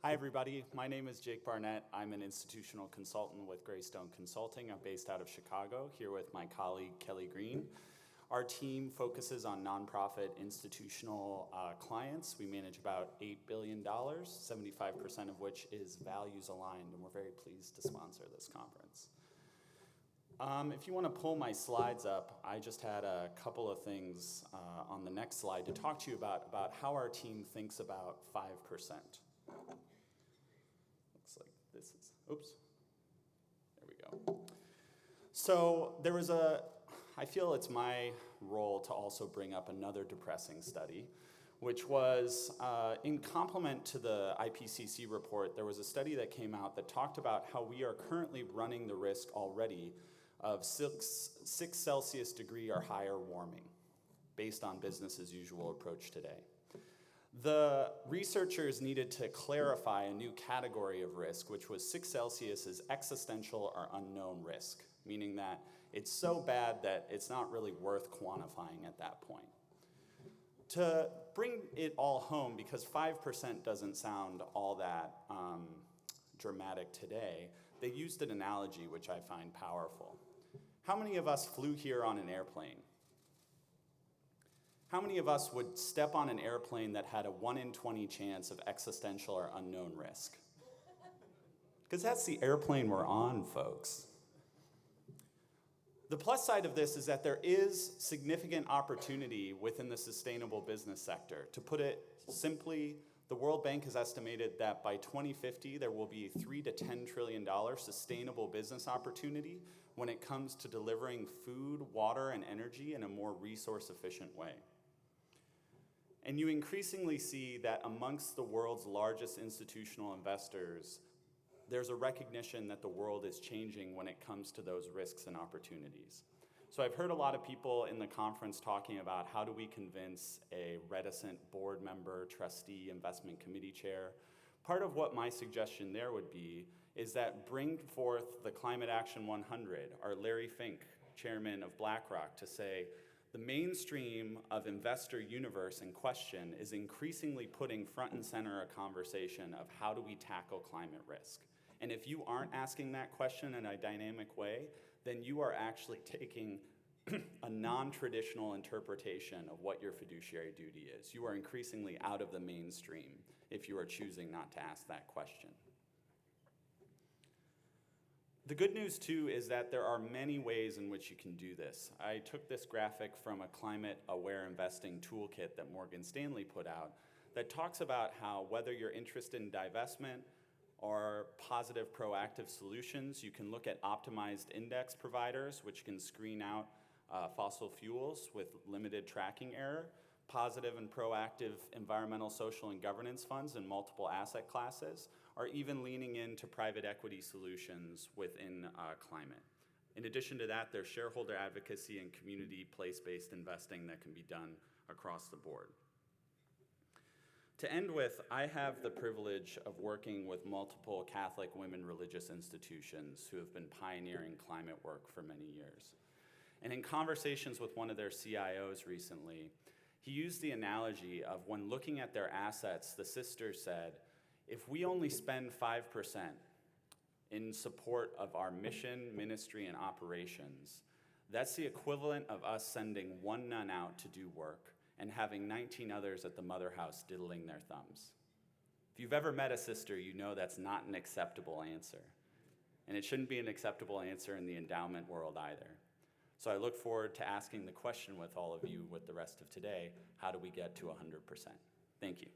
Hi, everybody. My name is Jake Barnett. I'm an institutional consultant with Graystone Consulting. I'm based out of Chicago, here with my colleague, Kelly Green. Our team focuses on nonprofit institutional clients. We manage about $8 billion, 75% of which is values aligned, and we're very pleased to sponsor this conference. If you want to pull my slides up, I just had a couple of things on the next slide to talk to you about how our team thinks about 5%. Looks like this is, oops, there we go. So there was I feel it's my role to also bring up another depressing study, which was in complement to the IPCC report. There was a study that came out that talked about how we are currently running the risk already of 6 Celsius degree or higher warming based on business as usual approach today. The researchers needed to clarify a new category of risk, which was 6 Celsius as existential or unknown risk, meaning that it's so bad that it's not really worth quantifying at that point. To bring it all home, because 5% doesn't sound all that dramatic today, they used an analogy which I find powerful. How many of us flew here on an airplane? How many of us would step on an airplane that had a 1 in 20 chance of existential or unknown risk? Because that's the airplane we're on, folks. The plus side of this is that there is significant opportunity within the sustainable business sector. To put it simply, the World Bank has estimated that by 2050, there will be $3 to $10 trillion sustainable business opportunity when it comes to delivering food, water, and energy in a more resource-efficient way. And you increasingly see that amongst the world's largest institutional investors, there's a recognition that the world is changing when it comes to those risks and opportunities. So I've heard a lot of people in the conference talking about how do we convince a reticent board member, trustee, investment committee chair. Part of what my suggestion there would be is that bring forth the Climate Action 100, our Larry Fink, chairman of BlackRock, to say the mainstream of investor universe in question is increasingly putting front and center a conversation of how do we tackle climate risk. And if you aren't asking that question in a dynamic way, then you are actually taking a non-traditional interpretation of what your fiduciary duty is. You are increasingly out of the mainstream if you are choosing not to ask that question. The good news, too, is that there are many ways in which you can do this. I took this graphic from a climate-aware investing toolkit that Morgan Stanley put out that talks about how whether you're interested in divestment or positive proactive solutions, you can look at optimized index providers, which can screen out fossil fuels with limited tracking error, positive and proactive environmental, social, and governance funds in multiple asset classes, or even leaning into private equity solutions within climate. In addition to that, there's shareholder advocacy and community place-based investing that can be done across the board. To end with, I have the privilege of working with multiple Catholic women religious institutions who have been pioneering climate work for many years. And in conversations with one of their CIOs recently, he used the analogy of when looking at their assets, the sisters said, if we only spend 5% in support of our mission, ministry, and operations, that's the equivalent of us sending one nun out to do work and having 19 others at the mother house diddling their thumbs. If you've ever met a sister, you know that's not an acceptable answer. And it shouldn't be an acceptable answer in the endowment world either. So I look forward to asking the question with all of you with the rest of today, how do we get to 100%? Thank you.